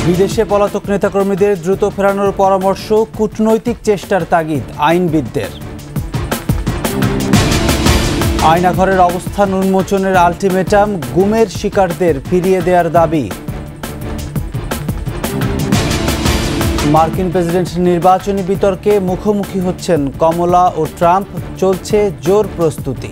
বিদেশে পলাতক নেতাকর্মীদের দ্রুত ফেরানোর পরামর্শ, কূটনৈতিক চেষ্টার তাগিদ আইনবিদদের। আয়নাঘরের অবস্থান উন্মোচনের আলটিমেটাম, গুমের শিকারদের ফিরিয়ে দেওয়ার দাবি। মার্কিন প্রেসিডেন্ট নির্বাচনী বিতর্কে মুখোমুখি হচ্ছেন কমলা ও ট্রাম্প, চলছে জোর প্রস্তুতি।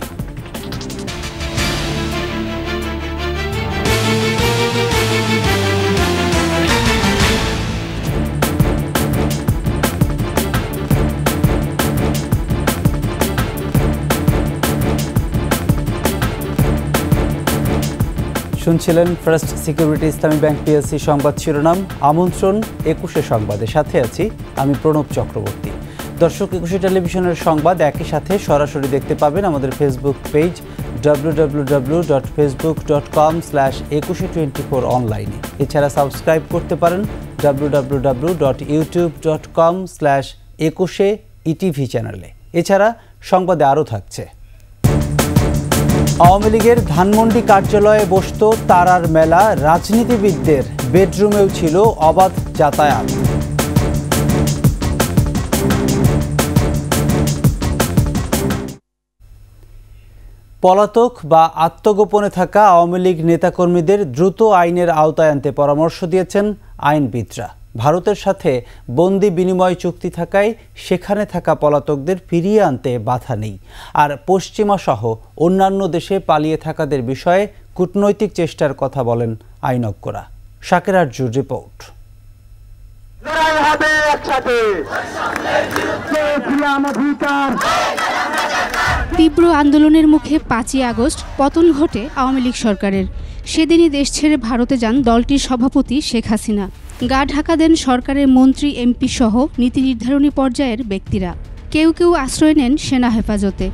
শুনছিলেন ফার্স্ট সিকিউরিটি ইসলামী ব্যাংক পিএলসি সংবাদ শিরোনাম। আমন্ত্রণ ২১শে সংবাদে, সাথে আছি আমি প্রণব চক্রবর্তী। দর্শক, ২১শে টেলিভিশনের সংবাদ একই সাথে সরাসরি দেখতে পাবেন আমাদের ফেসবুক পেজ www.facebook.com/2124 অনলাইনে। এছাড়া সাবস্ক্রাইব করতে পারেন www.youtube.com/21ETV চ্যানেলে। এছাড়া সংবাদে আরও থাকছে, আওয়ামী লীগের ধানমন্ডি কার্যালয়ে বসত তারার মেলা, রাজনীতিবিদদের বেডরুমেও ছিল অবাধ যাতায়াত। পলাতক বা আত্মগোপনে থাকা আওয়ামী লীগ নেতাকর্মীদের দ্রুত আইনের আওতায় আনতে পরামর্শ দিয়েছেন আইনবিদরা। ভারতের সাথে বন্দি বিনিময় চুক্তি থাকায় সেখানে থাকা পলাতকদের ফিরিয়ে আনতে বাধা নেই। আর পশ্চিমা সহ অন্যান্য দেশে পালিয়ে থাকাদের বিষয়ে কূটনৈতিক চেষ্টার কথা বলেন আইনজ্ঞরা। শাকের আরজুর রিপোর্ট। তীব্র আন্দোলনের মুখে ৫ই আগস্ট পতন ঘটে আওয়ামী লীগ সরকারের। সেদিনই দেশ ছেড়ে ভারতে যান দলটির সভাপতি শেখ হাসিনা। গা ঢাকা দেন সরকারের মন্ত্রী, এমপি সহ নীতি নির্ধারণী পর্যায়ের ব্যক্তিরা। কেউ কেউ আশ্রয় নেন সেনা হেফাজতে।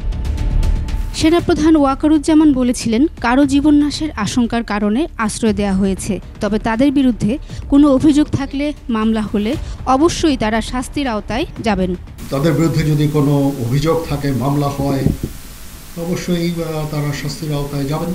সেনাপ্রধান ওয়াকারুজ্জামান বলেছিলেন, কারো জীবননাশের আশঙ্কার কারণে আশ্রয় দেওয়া হয়েছে, তবে তাদের বিরুদ্ধে কোনো অভিযোগ থাকলে, মামলা হলে অবশ্যই তারা শাস্তির আওতায় যাবেন। তাদের বিরুদ্ধে যদি কোনো অভিযোগ থাকে, মামলা হয়, অবশ্যই তারা শাস্তির আওতায় যাবেন।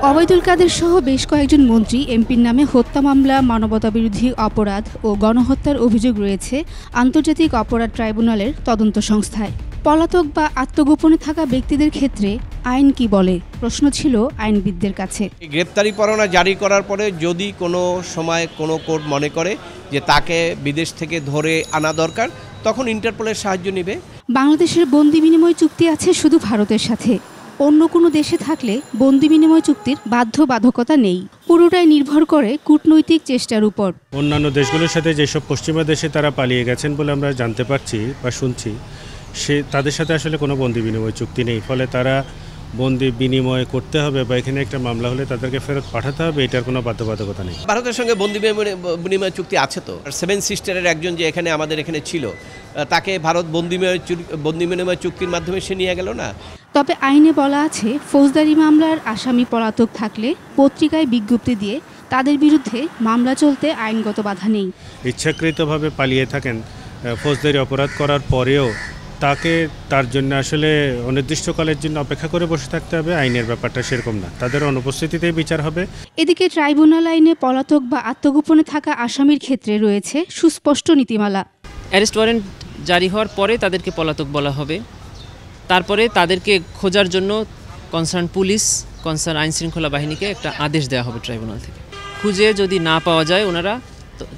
ওবায়দুল কাদের সহ বেশ কয়েকজন মন্ত্রী, এমপির নামে হত্যা মামলা, মানবতাবিরোধী অপরাধ ও গণহত্যার অভিযোগ রয়েছে আন্তর্জাতিক অপরাধ ট্রাইব্যুনালের তদন্ত সংস্থায়। পলাতক বা আত্মগোপনে থাকা ব্যক্তিদের ক্ষেত্রে আইন কি বলে, প্রশ্ন ছিল আইনবিদদের কাছে। গ্রেপ্তারি পরোয়ানা জারি করার পরে যদি কোনো সময় কোনো কোর্ট মনে করে যে তাকে বিদেশ থেকে ধরে আনা দরকার, তখন ইন্টারপোলের সাহায্য নেবে। বাংলাদেশের বন্দি বিনিময় চুক্তি আছে শুধু ভারতের সাথে। অন্য কোনো দেশে থাকলে বন্দি বিনিময় চুক্তির বাধ্যবাধকতা নেই। পুরোটাই নির্ভর করে কূটনৈতিক চেষ্টার উপর। অন্যান্য দেশগুলোর সাথে যেসব পশ্চিমা দেশে তারা পালিয়ে গেছেন বলে আমরা জানতে পারছি বা শুনছি, তাদের সাথে আসলে কোনো বন্দি বিনিময় চুক্তি নেই। ফলে তারা বন্দি বিনিময় করতে হবে বা এখানে একটা মামলা হলে তাদেরকে ফেরত পাঠাতে হবে, এটার কোনো বাধ্যবাধকতা নেই। ভারতের সঙ্গে বন্দি বিনিময় চুক্তি আছে তো। 7 সিস্টারের একজন যে আমাদের এখানে ছিল, তাকে ভারত বন্দি বিনিময় চুক্তির মাধ্যমে সে নিয়ে গেল না। তবে আইনে বলা আছে, ফৌজদারি মামলার আসামি পলাতক থাকলে পত্রিকায় বিজ্ঞপ্তি দিয়ে তাদের বিরুদ্ধে মামলা চলতে আইনগত বাধা নেই। ইচ্ছাকৃতভাবে পালিয়ে থাকেন, ফৌজদারি অপরাধ করার পরেও তাকে তার জন্য আসলে অনির্দিষ্টকালের জন্য অপেক্ষা করে বসে থাকতে হবে, আইনের ব্যাপারটা সেরকম না, তাদের অনুপস্থিতিতেই বিচার হবে। এদিকে ট্রাইব্যুনাল আইনে পলাতক বা আত্মগোপনে থাকা আসামির ক্ষেত্রে রয়েছে সুস্পষ্ট নীতিমালা। অ্যারেস্ট ওয়ারেন্ট জারি হওয়ার পরে তাদেরকে পলাতক বলা হবে। তারপরে তাদেরকে খোঁজার জন্য কনসার্ন পুলিশ, কনসার্ন আইনশৃঙ্খলা বাহিনীকে একটা আদেশ দেওয়া হবে ট্রাইব্যুনাল থেকে। খুঁজে যদি না পাওয়া যায়, ওনারা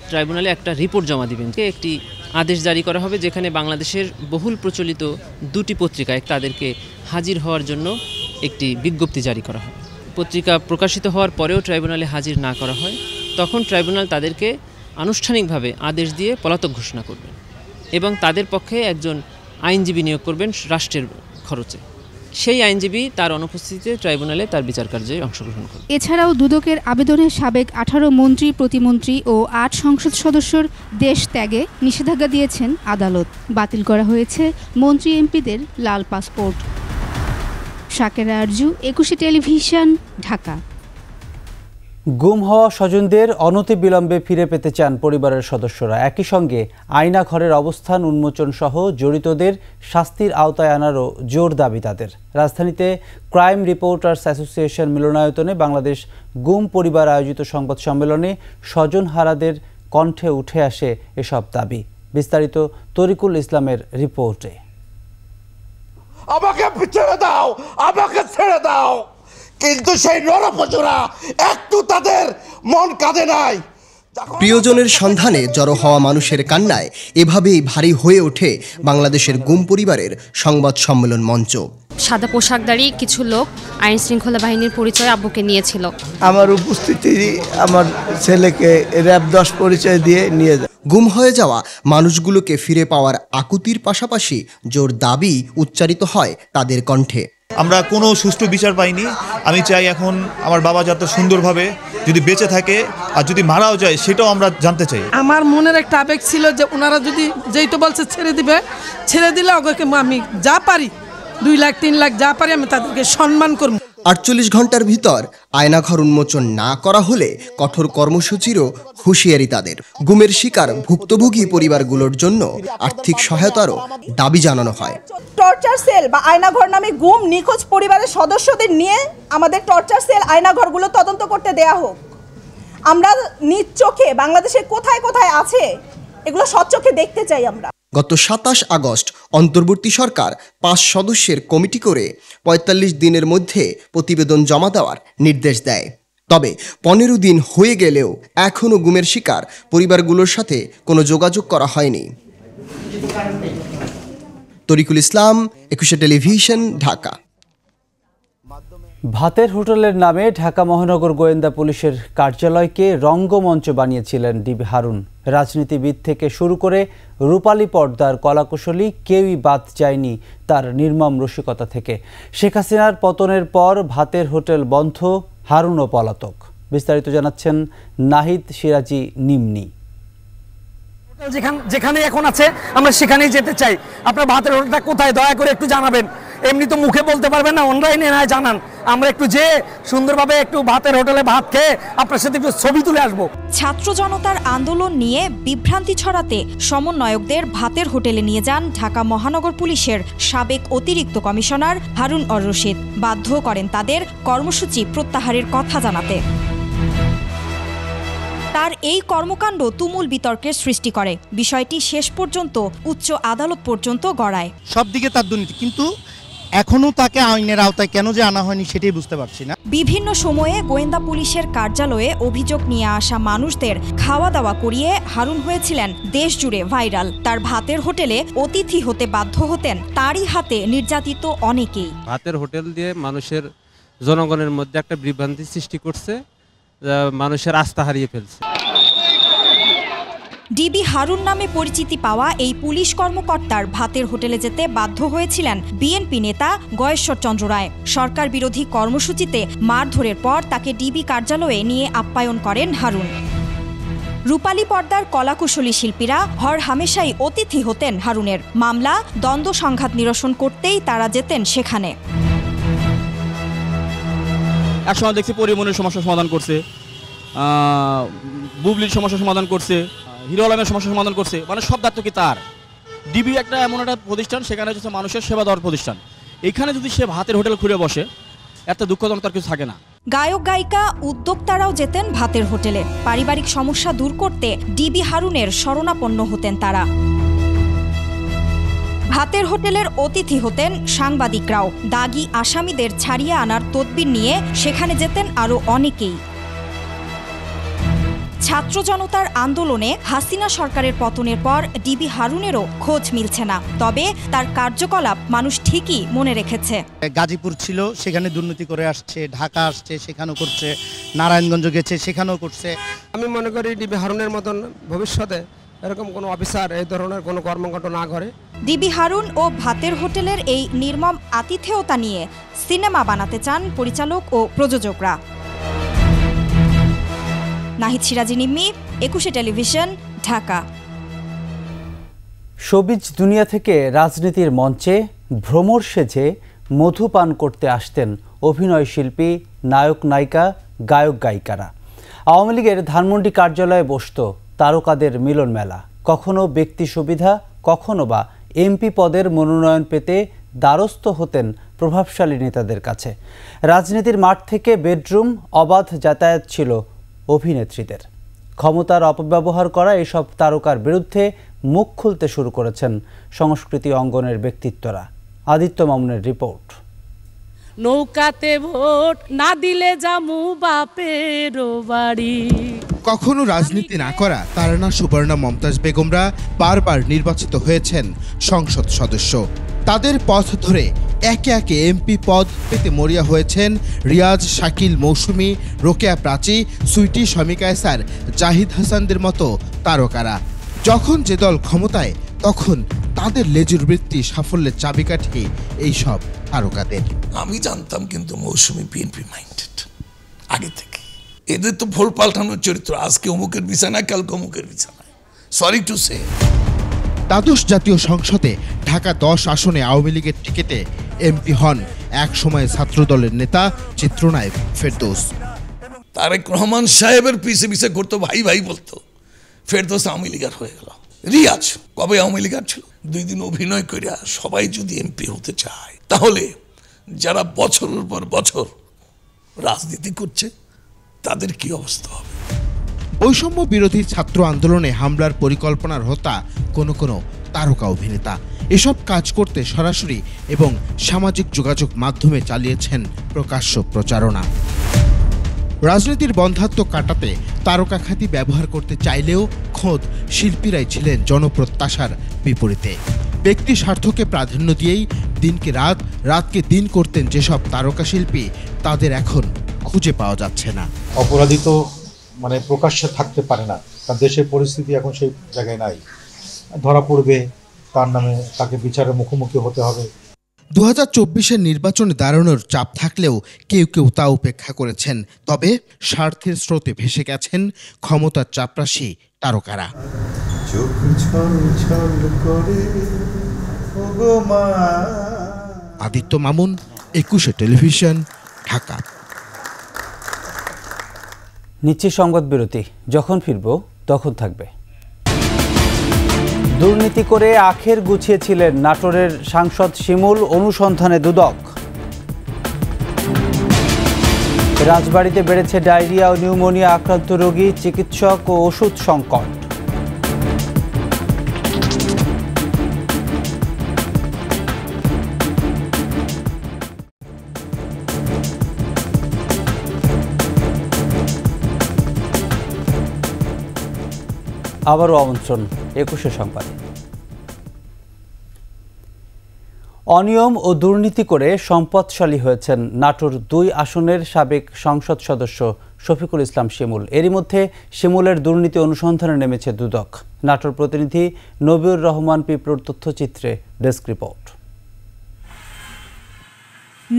ট্রাইব্যুনালে একটা রিপোর্ট জমা দিবেন। একটি আদেশ জারি করা হবে যেখানে বাংলাদেশের বহুল প্রচলিত 2টি পত্রিকায় তাদেরকে হাজির হওয়ার জন্য একটি বিজ্ঞপ্তি জারি করা হবে। পত্রিকা প্রকাশিত হওয়ার পরেও ট্রাইব্যুনালে হাজির না করা হয়, তখন ট্রাইব্যুনাল তাদেরকে আনুষ্ঠানিকভাবে আদেশ দিয়ে পলাতক ঘোষণা করবেন এবং তাদের পক্ষে একজন আইনজীবী নিয়োগ করবেন রাষ্ট্রের খরচে। সেই আইনজীবী তার অনুপস্থিতিতে ট্রাইব্যুনালে তার বিচার কার্যে অংশগ্রহণ করবে। এছাড়াও দুদকের আবেদনে সাবেক 18 মন্ত্রী, প্রতিমন্ত্রী ও 8 সংসদ সদস্যর দেশ ত্যাগে নিষেধাজ্ঞা দিয়েছেন আদালত। বাতিল করা হয়েছে মন্ত্রী, এমপিদের লাল পাসপোর্ট। শাকের আরজু, 21শে টেলিভিশন, ঢাকা। গুম হওয়া স্বজনদের অনতিবিলম্বে ফিরে পেতে চান পরিবারের সদস্যরা। একই সঙ্গে আয়না ঘরের অবস্থান উন্মোচন সহ জড়িতদের শাস্তির আওতায় আনারও জোর দাবি তাদের। রাজধানীতে ক্রাইম রিপোর্টার্স অ্যাসোসিয়েশন মিলনায়তনে বাংলাদেশ গুম পরিবার আয়োজিত সংবাদ সম্মেলনে স্বজনহারাদের কণ্ঠে উঠে আসে এসব দাবি। বিস্তারিত তরিকুল ইসলামের রিপোর্টে। আমাকে ছেড়ে দাও, আমাকে ছেড়ে দাও, কিন্তু সেই নরপশুরা একটু তাদের মন কাঁদে নাই। প্রিয়জনের সন্ধানে জড়ো হওয়া মানুষের কান্নায় এভাবেই ভারী হয়ে ওঠে বাংলাদেশের গুম পরিবারের সংবাদ সম্মেলন মঞ্চ। সাদা পোশাকধারী কিছু লোক আইন শৃঙ্খলা বাহিনীর পরিচয় আব্বুকে নিয়েছিল। আমার উপস্থিতি আমার ছেলেকে র‍্যাব 10 পরিচয় দিয়ে নিয়ে যায়। গুম হয়ে যাওয়া মানুষগুলোকে ফিরে পাওয়ার আকুতির পাশাপাশি জোর দাবি উচ্চারিত হয় তাদের কণ্ঠে। আমরা কোনো সুষ্ঠু বিচার পাইনি। আমি চাই এখন আমার বাবা যাতে সুন্দরভাবে যদি বেঁচে থাকে আর যদি মারাও যায় সেটাও আমরা জানতে চাই। আমার মনের একটা আবেগ ছিল যে ওনারা যদি যেই তো বলছে ছেড়ে দিবে, ছেড়ে দিলে ওকে আমি যা পারি 2 লাখ 3 লাখ যা পারি আমি তাদেরকে সম্মান করব। 48 ঘন্টার ভিতর আয়নাঘর উন্মোচন না করা হলে কঠোর কর্মসূচিরও হুঁশিয়ারি তাদের। গুমের শিকার ভুক্তভোগী পরিবারগুলোর জন্য আর্থিক সহায়তারও দাবি জানানো হয়। টর্চার সেল বা আয়নাঘর নামে গুম নিখোঁজ পরিবারের সদস্যদের নিয়ে আমাদের টর্চার সেল আয়নাঘরগুলো তদন্ত করতে দেয়া হোক। আমরা নিজ চোখে বাংলাদেশে কোথায় কোথায় আছে এগুলো সচক্ষে দেখতে চাই আমরা। গত 27 আগস্ট অন্তর্বর্তী সরকার 5 সদস্যের কমিটি করে 45 দিনের মধ্যে প্রতিবেদন জমা দেওয়ার নির্দেশ দেয়। তবে 15 দিন হয়ে গেলেও এখনও গুমের শিকার পরিবারগুলোর সাথে কোনো যোগাযোগ করা হয়নি। তরিকুল ইসলাম, একুশে টেলিভিশন, ঢাকা। ভাতের হোটেলের নামে ঢাকা মহানগর গোয়েন্দা পুলিশের কার্যালয়কে রঙ্গমঞ্চ বানিয়েছিলেন ডিবি হারুন। রাজনীতিবিদ থেকে শুরু করে রূপালী পর্দার কলাকুশলী কেউই বাদ যায়নি তার নির্মম রসিকতা থেকে। শেখ হাসিনার পতনের পর ভাতের হোটেল বন্ধ, হারুনও পলাতক। বিস্তারিত জানাচ্ছেন নাহিদ সিরাজি নিম্নি। যেখানে এখন আছে আমরা সেখানেই যেতে চাই। আপনার ভাতের হোটেলটা কোথায় দয়া করে একটু জানাবেন। এমনি তো মুখে বলতে পারবেন না, অনলাইনে না জানান। আমরা একটু যে সুন্দরভাবে একটু ভাতের হোটেলে ভাত খেয়ে আপনার সাথে একটু ছবি তুলে আসবো। ছাত্র জনতার আন্দোলন নিয়ে বিভ্রান্তি ছড়াতে সমন্বয়কদের ভাতের হোটেলে নিয়ে যান ঢাকা মহানগর পুলিশের সাবেক অতিরিক্ত কমিশনার হারুন অর রশিদ। বাধ্য করেন তাদের কর্মসূচি প্রত্যাহারের কথা জানাতে। তার এই কর্মকাণ্ড তুমুল বিতর্কের সৃষ্টি করে। বিষয়টি শেষ পর্যন্ত উচ্চ আদালত পর্যন্ত গড়ায়। সব দিকে তার দুর্নীতি, কিন্তু এখনো তাকে আইনের আওতায় কেন যে আনা হয়নি সেটাই বুঝতে পারছি না। বিভিন্ন সময়ে গোয়েন্দা পুলিশের কার্যালয়ে অভিযোগ নিয়ে আসা মানুষদের খাওয়া দাওয়া করিয়ে হারুন হয়েছিলেন দেশ জুড়ে ভাইরাল। তার ভাতের হোটেলে অতিথি হতে বাধ্য হতেন তারই হাতে নির্যাতিত অনেকেই। ভাতের হোটেল দিয়ে মানুষের জনগণের মধ্যে একটা বিভ্রান্তি সৃষ্টি করছে, মানুষের আস্থা হারিয়ে ফেলছে। ডিবি হারুন নামে পরিচিতি পাওয়া এই পুলিশ কর্মকর্তার ভাতের হোটেলে যেতে বাধ্য হয়েছিলেন বিএনপি নেতা গয়েশ্বর চন্দ্র রায়। সরকার বিরোধী কর্মসূচিতে মারধরের পর তাকে ডিবি কার্যালয়ে নিয়ে আপ্যায়ন করেন হারুন। রূপালী পর্দার কলাকুশলী শিল্পীরা হর হামেশাই অতিথি হতেন হারুনের। মামলা দ্বন্দ্ব সংঘাত নিরসন করতেই তারা যেতেন সেখানে। একসময় দেখছি পরিমনের সমস্যার সমাধান করছে, বুবলির সমস্যার সমাধান করছে, হিরো আলমের সমস্যার সমাধান করছে। মানে সব দায়িত্ব কি তার। ডিবি একটা এমন একটা প্রতিষ্ঠান, সেখানে হচ্ছে মানুষের সেবা দেওয়ার প্রতিষ্ঠান। এখানে যদি সে ভাতের হোটেল খুলে বসে, এত দুঃখজনক তার কিছু থাকে না। গায়ক গায়িকা উদ্যোক্তারাও যেতেন ভাতের হোটেলে। পারিবারিক সমস্যা দূর করতে ডিবি হারুনের শরণাপন্ন হতেন তারা। ভাতের হোটেলের অতিথি হতেন সাংবাদিকরাও। দাগী আসামিদের ছাড়িয়ে আনার তদবির নিয়ে সেখানে যেতেন আরও অনেকেই। ছাত্র জনতার আন্দোলনে হাসিনা সরকারের পতনের পর ডিবি হারুনেরও খোঁজ মিলছে না। তবে তার কার্যকলাপ মানুষ ঠিকই মনে রেখেছে। গাজীপুর ছিল, সেখানে দুর্নীতি করে আসছে, ঢাকা আসছে, সেখানেও করছে, নারায়ণগঞ্জ গেছে, সেখানেও করছে। আমি মনে করি ডিবি হারুনের মতন ভবিষ্যতে এরকম কোনো অফিসার এই ধরনের কোনো কর্মকাণ্ড না করে। ডিবি হারুন ও ভাতের হোটেলের এই নির্মম আতিথেয়তা নিয়ে সিনেমা বানাতে চান পরিচালক ও প্রযোজকরা। নাহিদ সিরাজি নিম্মি, একুশে টেলিভিশন, ঢাকা। শোবিজ দুনিয়া থেকে রাজনীতির মঞ্চে ভ্রমর সেজে মধু পান করতে আসতেন অভিনয় শিল্পী, নায়ক নায়িকা, গায়ক গায়িকারা। আওয়ামী লীগের ধানমন্ডি কার্যালয়ে বসত তারকাদের মিলন মেলা। কখনো ব্যক্তি সুবিধা, কখনো বা এমপি পদের মনোনয়ন পেতে দ্বারস্থ হতেন প্রভাবশালী নেতাদের কাছে। রাজনীতির মাঠ থেকে বেডরুম অবাধ যাতায়াত ছিল অভিনেত্রীদের। ক্ষমতার অপব্যবহার করা এসব তারকার বিরুদ্ধে মুখ খুলতে শুরু করেছেন সংস্কৃতি অঙ্গনের ব্যক্তিত্বরা। আদিত্য মামুনের রিপোর্ট। নৌকাতে ভোট না দিলে যামু বাপের বাড়ি। কখনো রাজনীতি না করা তারানা সুবর্ণা মমতাজ বেগমরা বারবার নির্বাচিত হয়েছেন সংসদ সদস্য। তাদের পথ ধরে একে একে এমপি পদ পেতে মরিয়া হয়েছেন রিয়াজ, শাকিল, মৌসুমী, রোকেয়া প্রাচী, সুইটি, শমী কায়সার, জাহিদ হাসানদের মতো তারকারা। যখন যে দল ক্ষমতায় তখন তাদের লেজুর বৃত্তি সাফল্যের চাবিকাঠি এইসব তারকাদের। আমি জানতাম কিন্তু মৌসুমী বিএনপি মাইন্ডেড আগে থেকে। এদের তো ভোল পাল্টানোর চরিত্র, আজকে অমুকের বিছানায় কালকে অমুকের বিছানায়। Sorry to say. দ্বাদশ জাতীয় সংসদে ঢাকা 10 আসনে আওয়ামী লীগের টিকেটে এমপি হন এক সময় ছাত্রদলের নেতা চিত্রনায়ক ফেরদৌস। তারেক রহমান সাহেবের পিছে পিছে করতো, ভাই ভাই বলতো। ফেরদৌস আওয়ামী লীগার হয়ে গেল। রিয়াজ কবে আওয়ামী লীগার ছিল? 2 দিন অভিনয় করিয়া সবাই যদি এমপি হতে চায়, তাহলে যারা বছরের পর বছর রাজনীতি করছে তাদের কি অবস্থা হবে? বৈষম্য বিরোধী ছাত্র আন্দোলনে হামলার পরিকল্পনার হোতা কোনো কোনো তারকা অভিনেতা। এসব কাজ করতে সরাসরি এবং সামাজিক যোগাযোগ মাধ্যমে চালিয়েছেন প্রকাশ্য প্রচারণা। রাজনীতির বন্ধাত্ম কাটাতে তারকা খ্যাতি ব্যবহার করতে চাইলেও খোদ শিল্পীরাই ছিলেন জনপ্রত্যাশার বিপরীতে। ব্যক্তি স্বার্থকে প্রাধান্য দিয়েই দিনকে রাত, রাতকে দিন করতেন যেসব তারকা শিল্পী, তাদের এখন খুঁজে পাওয়া যাচ্ছে না। অপরাধী তো প্রকাশ্যে থাকতে পারে না, কারণ দেশের পরিস্থিতি এখন সেই জায়গায় নাই। ধরা পড়বে, তার নামে তাকে বিচারের মুখোমুখি হতে হবে। 2024-এর নির্বাচনে দাঁড়ানোর চাপ থাকলেও কেউ কেউ তা উপেক্ষা করেছেন। তবে স্বার্থের স্রোতে ভেসে গেছেন ক্ষমতার চাপরাশি তারকারা। আদিত্য মামুন, 21 টেলিভিশন, ঢাকা। নিচ্ছি সংবাদ বিরতি। যখন ফিরব তখন থাকবে। দুর্নীতি করে আখের গুছিয়েছিলেন নাটোরের সাংসদ শিমুল, অনুসন্ধানে দুদক। রাজবাড়ীতে বেড়েছে ডায়রিয়া ও নিউমোনিয়া আক্রান্ত রোগী, চিকিৎসক ও ওষুধ সংকট। আবারও আমন্ত্রণ 21 সংবাদে। অনিয়ম ও দুর্নীতি করে সম্পদশালী হয়েছেন নাটোর 2 আসনের সাবেক সংসদ সদস্য শফিকুল ইসলাম শিমুল। এরই মধ্যে শিমুলের দুর্নীতি অনুসন্ধানে নেমেছে দুদক। নাটোর প্রতিনিধি নবিউর রহমান পিপ্রোর তথ্যচিত্রে ডেস্ক রিপোর্ট।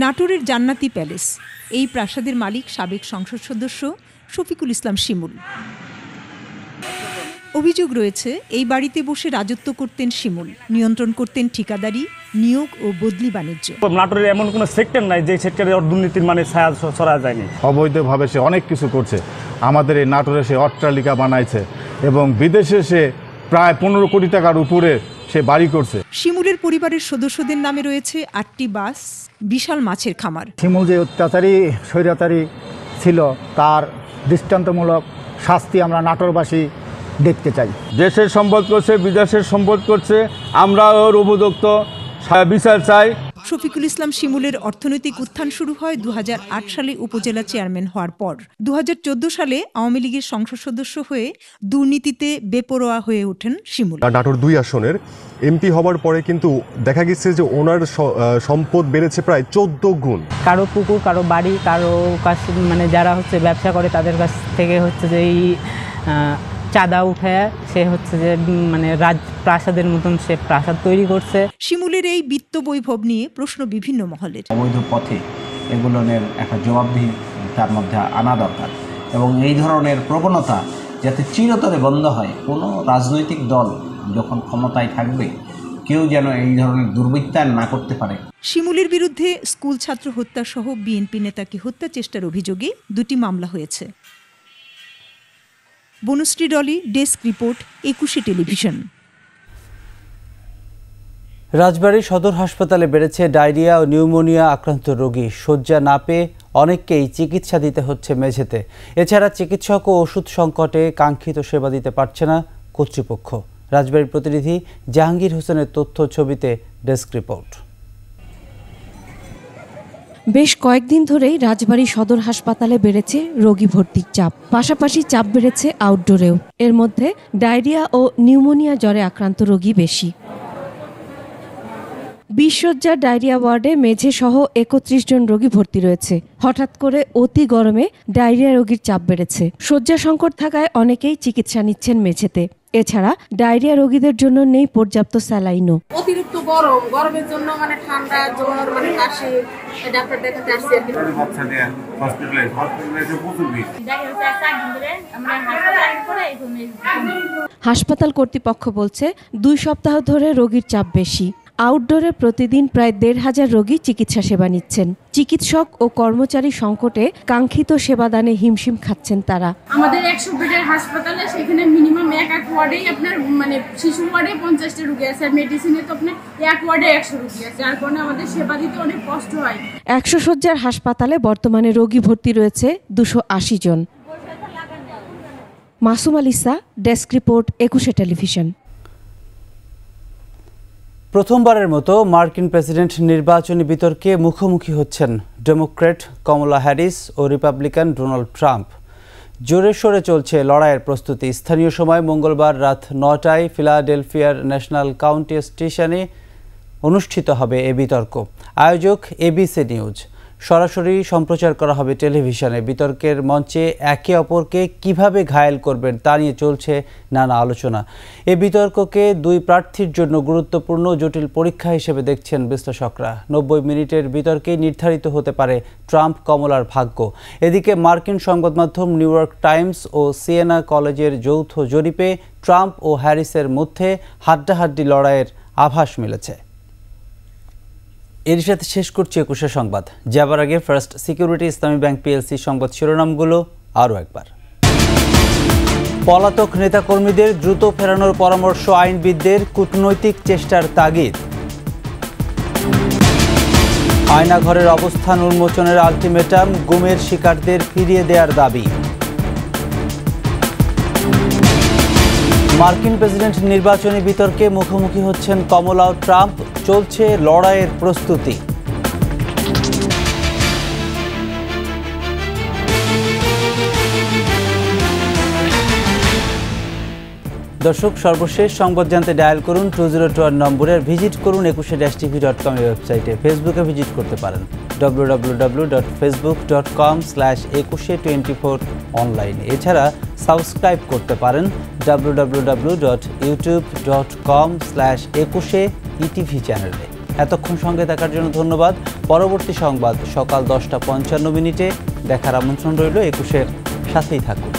নাটোরের জান্নাতি প্যালেস, এই প্রাসাদের মালিক সাবেক সংসদ সদস্য শফিকুল ইসলাম শিমুল। অভিযোগ রয়েছে এই বাড়িতে বসে রাজত্ব করতেন শিমুল, নিয়ন্ত্রণ করতেন ঠিকাদারি, নিয়োগ ও বদলি বাণিজ্য। নাটোরের এমন কোনো সেক্টর নাই যে সেক্টরে দুর্নীতির ছায়া ছড়া যায়নি। অবৈধভাবে সে অনেক কিছু করছে। আমাদের এই নাটোরে সে অট্টালিকা বানাইছে এবং বিদেশে সে প্রায় 15 কোটি টাকার উপরে সে বাড়ি করছে। শিমুলের পরিবারের সদস্যদের নামে রয়েছে 8টি বাস, বিশাল মাছের খামার। শিমুল যে অত্যাচারী স্বৈরাচারী ছিল তার দৃষ্টান্তমূলক শাস্তি আমরা নাটোরবাসী দেখতে চাই। দেশের সম্পদ করছে, বিদেশের সম্পদ করছে, আমরা ওর উপযুক্ত বিচার চাই। শফিকুল ইসলাম শিমুলের অর্থনৈতিক উত্থান শুরু হয় 2008 সালে উপজেলা চেয়ারম্যান হওয়ার পর। 2014 সালে আওয়ামী লীগের সংসদ সদস্য হয়ে দুর্নীতিতে বেপরোয়া হয়ে ওঠেন শিমুল। নাটোর 2 আসনের এমপি হবার পরে কিন্তু দেখা গেছে যে ওনার সম্পদ বেড়েছে প্রায় 14 গুণ। কারো পুকুর, কারো বাড়ি, কারো কাছ যারা ব্যবসা করে তাদের কাছ থেকে যে এই চাঁদা উঠে সে যে রাজপ্রাসাদের মতন সে প্রাসাদ তৈরি করছে। শিমুলের এই বিত্ত বৈভব নিয়ে প্রশ্ন বিভিন্ন মহলের। অবৈধ পথে এগুলোর একটা জবাবদিহি তার মধ্যে আনা দরকার এবং এই ধরনের প্রবণতা যাতে চিরতরে বন্ধ হয়। কোনো রাজনৈতিক দল যখন ক্ষমতায় থাকবে কেউ যেন এই ধরনের দুর্বৃত্তায়ন না করতে পারে। শিমুলের বিরুদ্ধে স্কুল ছাত্র হত্যা সহ বিএনপি নেতাকে হত্যা চেষ্টার অভিযোগে 2টি মামলা হয়েছে। Banashree Dolly, desk report, 21 television. Rajbari সদর হাসপাতালে বেড়েছে ডায়রিয়া ও নিউমোনিয়া আক্রান্ত রোগী। শয্যা না পেয়ে অনেককেই চিকিৎসা দিতে হচ্ছে মেঝেতে। এছাড়া চিকিৎসক ও ওষুধ সংকটে কাঙ্ক্ষিত সেবা দিতে পারছে না কর্তৃপক্ষ। রাজবাড়ীর প্রতিনিধি জাহাঙ্গীর হোসেনের তথ্য ছবিতে ডেস্ক রিপোর্ট। বেশ কয়েকদিন ধরেই রাজবাড়ী সদর হাসপাতালে বেড়েছে রোগী ভর্তির চাপ, পাশাপাশি চাপ বেড়েছে আউটডোরেও। এর মধ্যে ডায়রিয়া ও নিউমোনিয়া জ্বরে আক্রান্ত রোগী বেশি। 20 শয্যার ডায়রিয়া ওয়ার্ডে মেঝে সহ 31 জন রোগী ভর্তি রয়েছে। হঠাৎ করে অতি গরমে ডায়রিয়া রোগীর চাপ বেড়েছে। শয্যা সংকট থাকায় অনেকেই চিকিৎসা নিচ্ছেন মেঝেতে। এছাড়া ডায়রিয়া রোগীদের জন্য নেই পর্যাপ্ত স্যালাইনও। অতিরিক্ত গরমের জন্য ঠান্ডা জ্বর কাশি ডাক্তার দেখাতে আসছে। হাসপাতাল কর্তৃপক্ষ বলছে 2 সপ্তাহ ধরে রোগীর চাপ বেশি। আউটডোরে প্রতিদিন প্রায় 1,500 রোগী চিকিৎসা সেবা নিচ্ছেন। চিকিৎসক ও কর্মচারী সংকটে কাঙ্ক্ষিত সেবাদানে হিমশিম খাচ্ছেন তারা। আমাদের 100 বেডের হাসপাতালে সেখানে মিনিমাম এক ওয়ার্ডেই আপনার শিশু ওয়ার্ডে 50টা রোগী আছে, আর মেডিসিনে তো আপনার এক ওয়ার্ডে 100 রোগী আছে, যার কারণে আমাদের সেবা দিতে অনেক কষ্ট হয়। 100 শয্যার হাসপাতালে বর্তমানে রোগী ভর্তি রয়েছে 280 জন। Masum আলিসা, desk report, 21 television. প্রথমবারের মতো মার্কিন প্রেসিডেন্ট নির্বাচনী বিতর্কে মুখোমুখি হচ্ছেন ডেমোক্র্যাট কমলা হ্যারিস ও রিপাবলিকান ডোনাল্ড ট্রাম্প। জোরে সোরে চলছে লড়াইয়ের প্রস্তুতি। স্থানীয় সময় মঙ্গলবার রাত 9টায় ফিলাডেলফিয়ার ন্যাশনাল কাউন্টি স্টেশনে অনুষ্ঠিত হবে এ বিতর্ক। আয়োজক এবিসি নিউজ। সরাসরি সম্প্রচার করা হবে টেলিভিশনে। বিতর্কের মঞ্চে একে অপরকে কিভাবে ঘায়েল করবেন তা নিয়ে চলছে নানা আলোচনা। এই বিতর্ককে 2 প্রার্থীর জন্য গুরুত্বপূর্ণ জটিল পরীক্ষা হিসেবে দেখছেন বিশ্লেষকরা। 90 মিনিটের বিতর্কে নির্ধারিত হতে পারে ট্রাম্প কমলার ভাগ্য। এদিকে মার্কিন সংবাদ মাধ্যম নিউ ইয়র্ক টাইমস ও সিয়েনা কলেজের যৌথ জরিপে ট্রাম্প ও হ্যারিসের মধ্যে হাড্ডাহাড্ডি লড়াইয়ের আভাস মিলেছে। এর সাথে শেষ করছি 21 সংবাদ। যাবার আগে ফার্স্ট সিকিউরিটি ইসলামী ব্যাংক পিএলসি সংবাদ শিরোনামগুলো আরও একবার। পলাতক নেতাকর্মীদের দ্রুত ফেরানোর পরামর্শ আইনবিদদের, কূটনৈতিক চেষ্টার তাগিদ। আয়নাঘরের অবস্থান উন্মোচনের আলটিমেটাম, গুমের শিকারদের ফিরিয়ে দেওয়ার দাবি। মার্কিন প্রেসিডেন্ট নির্বাচনী বিতর্কে মুখোমুখি হচ্ছেন কমলা ও ট্রাম্প। চলছে লড়াইয়ের প্রস্তুতি। দর্শক, সর্বশেষ সংবাদ জানতে ডায়াল করুন 2021 নম্বরে, ভিজিট করুন 21-tv.com ওয়েবসাইটে। ফেসবুকে ভিজিট করতে পারেন www.facebook.com/2124 অনলাইনে। এছাড়া সাবস্ক্রাইব করতে পারেন www.youtube.com/21etv চ্যানেলে। এতক্ষণ সঙ্গে থাকার জন্য ধন্যবাদ। পরবর্তী সংবাদ সকাল 10টা 55 মিনিটে দেখার আমন্ত্রণ রইল। 21-এর সাথেই থাকুন।